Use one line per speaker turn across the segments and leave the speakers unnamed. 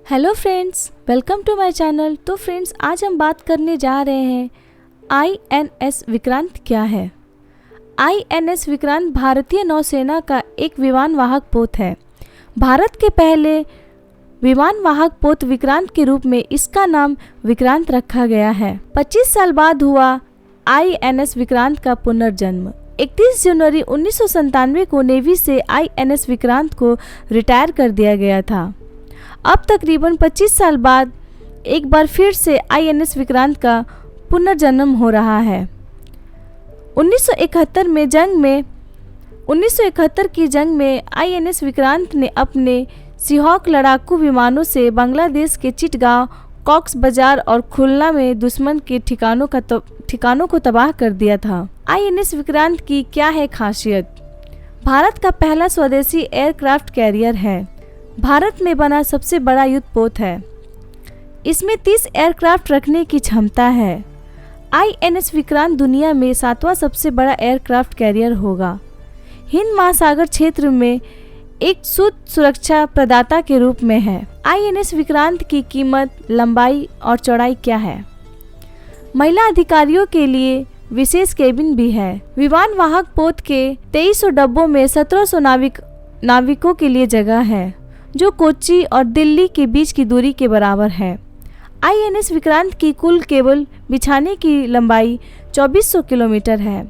Hello friends, welcome to my channel. तो friends, आज हम बात करने जा रहे हैं आईएनएस विक्रांत क्या है। आईएनएस विक्रांत भारतीय नौसेना का एक विमान वाहक पोत है। भारत के पहले विमान वाहक पोत विक्रांत के रूप में इसका नाम विक्रांत रखा गया है। 25 साल बाद हुआ आईएनएस विक्रांत का पुनर्जन्म। 31 जनवरी 1997 को नेवी से आईएनएस विक्रांत को रिटायर कर दिया गया था। अब तकरीबन 25 साल बाद एक बार फिर से आईएनएस विक्रांत का पुनर्जन्म हो रहा है। 1971 की जंग में आईएनएस विक्रांत ने अपने सीहॉक लड़ाकू विमानों से बांग्लादेश के चिटगांव, कॉक्स बाजार और खुलना में दुश्मन के ठिकानों को तबाह कर दिया था। आईएनएस विक्रांत की क्या है खासियत? भारत का पहला स्वदेशी एयरक्राफ्ट कैरियर है। भारत में बना सबसे बड़ा युद्धपोत है। इसमें 30 एयरक्राफ्ट रखने की क्षमता है। आईएनएस विक्रांत दुनिया में 7वां सबसे बड़ा एयरक्राफ्ट कैरियर होगा। हिंद महासागर क्षेत्र में एक शुद्ध सुरक्षा प्रदाता के रूप में है। आईएनएस विक्रांत की कीमत, लंबाई और चौड़ाई क्या है? महिला अधिकारियों के लिए विशेष केबिन भी है। विमान वाहक पोत के 2300 डब्बों में 1700 नाविकों के लिए जगह है, जो कोच्चि और दिल्ली के बीच की दूरी के बराबर है। आईएनएस विक्रांत की कुल केबल बिछाने की लंबाई 2400 किलोमीटर है।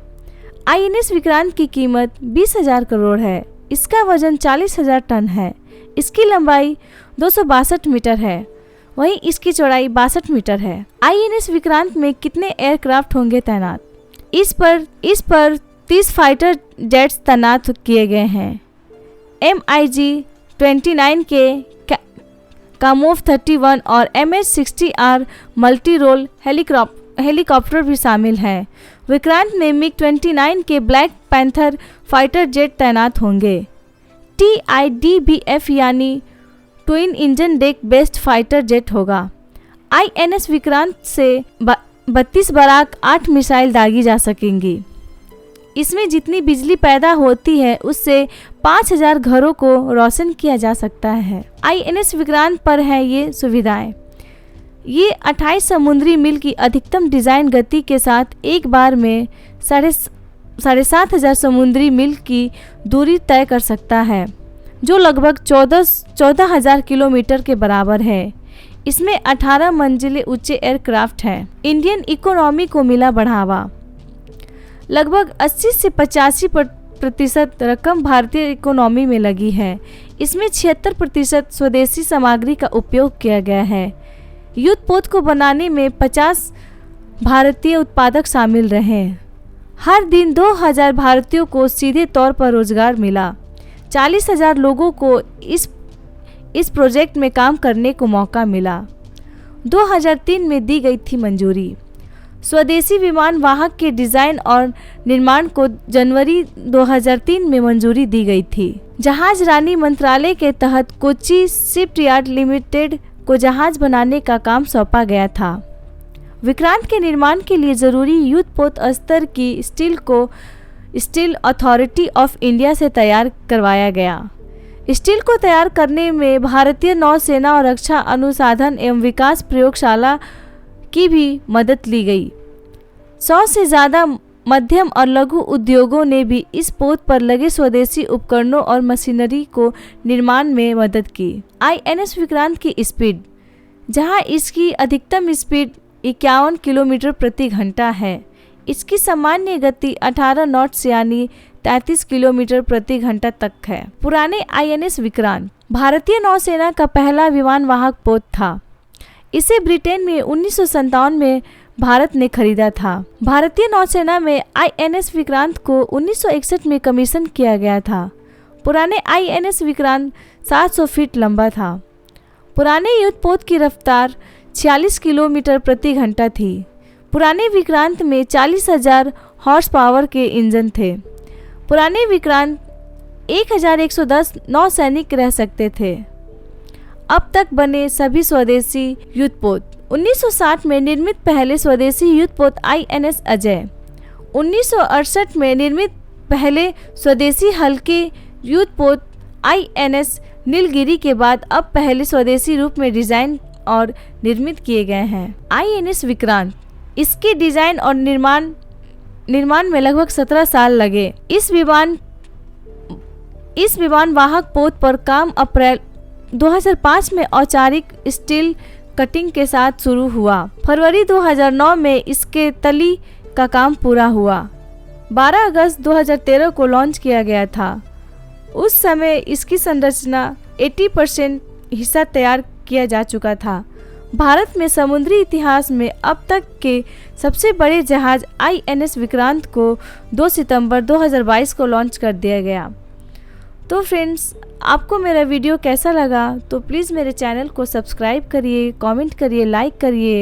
आईएनएस विक्रांत की कीमत 20,000 करोड़ है। इसका वजन 40,000 टन है। इसकी लंबाई 262 मीटर है, वहीं इसकी चौड़ाई 62 मीटर है। आईएनएस विक्रांत में कितने एयरक्राफ्ट होंगे तैनात? इस पर 30 फाइटर जेट्स तैनात किए गए हैं। MiG-29 के कामोव 31 और MH-60R मल्टी रोल हेलीकॉप्टर भी शामिल हैं। विक्रांत में MiG-29 के ब्लैक पैंथर फाइटर जेट तैनात होंगे। TIDBF यानी twin engine deck based fighter jet होगा। आईएनएस विक्रांत से 32 बराक 8 मिसाइल दागी जा सकेंगी। इसमें जितनी बिजली पैदा होती है उससे 5000 घरों को रोशन किया जा सकता है। आईएनएस विक्रांत पर है ये सुविधाएं। ये 28 समुद्री मील की अधिकतम डिज़ाइन गति के साथ एक बार में 7,500 समुद्री मील की दूरी तय कर सकता है, जो लगभग 14,000 किलोमीटर के बराबर है। इसमें 18 मंजिले ऊंचे एयरक्राफ्ट हैं। इंडियन इकोनॉमी को मिला बढ़ावा। लगभग 80 से 85% रकम भारतीय इकोनॉमी में लगी है। इसमें 76% स्वदेशी सामग्री का उपयोग किया गया है। युद्धपोत को बनाने में 50 भारतीय उत्पादक शामिल रहे। हर दिन 2000 भारतीयों को सीधे तौर पर रोजगार मिला। 40,000 लोगों को इस प्रोजेक्ट में काम करने को मौका मिला। 2003 में दी गई थी मंजूरी। स्वदेशी विमान वाहक के डिज़ाइन और निर्माण को जनवरी 2003 में मंजूरी दी गई थी। जहाज रानी मंत्रालय के तहत कोच्चि शिपयार्ड लिमिटेड को जहाज बनाने का काम सौंपा गया था। विक्रांत के निर्माण के लिए जरूरी युद्धपोत स्तर की स्टील को स्टील अथॉरिटी ऑफ इंडिया से तैयार करवाया गया। स्टील को तैयार करने में भारतीय नौसेना और रक्षा अनुसंधान एवं विकास प्रयोगशाला की भी मदद ली गई। 100 से ज़्यादा मध्यम और लघु उद्योगों ने भी इस पोत पर लगे स्वदेशी उपकरणों और मशीनरी को निर्माण में मदद की। आईएनएस विक्रांत की स्पीड, जहां इसकी अधिकतम स्पीड 51 किलोमीटर प्रति घंटा है, इसकी सामान्य गति 18 नॉट्स यानी 33 किलोमीटर प्रति घंटा तक है। पुराने आईएनएस विक्रांत भारतीय नौसेना का पहला विमान वाहक पोत था। इसे ब्रिटेन में 1957 में भारत ने खरीदा था। भारतीय नौसेना में आईएनएस विक्रांत को 1961 में कमीशन किया गया था। पुराने आईएनएस विक्रांत 700 फीट लंबा था। पुराने युद्धपोत की रफ्तार 46 किलोमीटर प्रति घंटा थी। पुराने विक्रांत में 40,000 हॉर्स पावर के इंजन थे। पुराने विक्रांत 1110 नौसैनिक रह सकते थे। अब तक बने सभी स्वदेशी युद्धपोत। 1960 में निर्मित पहले स्वदेशी युद्धपोत आईएनएस अजय। 1968 में निर्मित पहले स्वदेशी हल्के युद्धपोत आईएनएस नीलगिरी के बाद अब पहले स्वदेशी रूप में डिजाइन और निर्मित किए गए हैं। INS विक्रांत, इसके डिजाइन और निर्माण में लगभग 17 साल लगे। इस विमान वाहक पोत पर काम अप्रैल 2005 में औपचारिक स्टील कटिंग के साथ शुरू हुआ। फरवरी 2009 में इसके तली का काम पूरा हुआ। 12 अगस्त 2013 को लॉन्च किया गया था। उस समय इसकी संरचना 80% हिस्सा तैयार किया जा चुका था। भारत में समुद्री इतिहास में अब तक के सबसे बड़े जहाज INS विक्रांत को 2 सितंबर 2022 को लॉन्च कर दिया गया। तो फ्रेंड्स, आपको मेरा वीडियो कैसा लगा तो प्लीज़ मेरे चैनल को सब्सक्राइब करिए, कमेंट करिए, लाइक करिए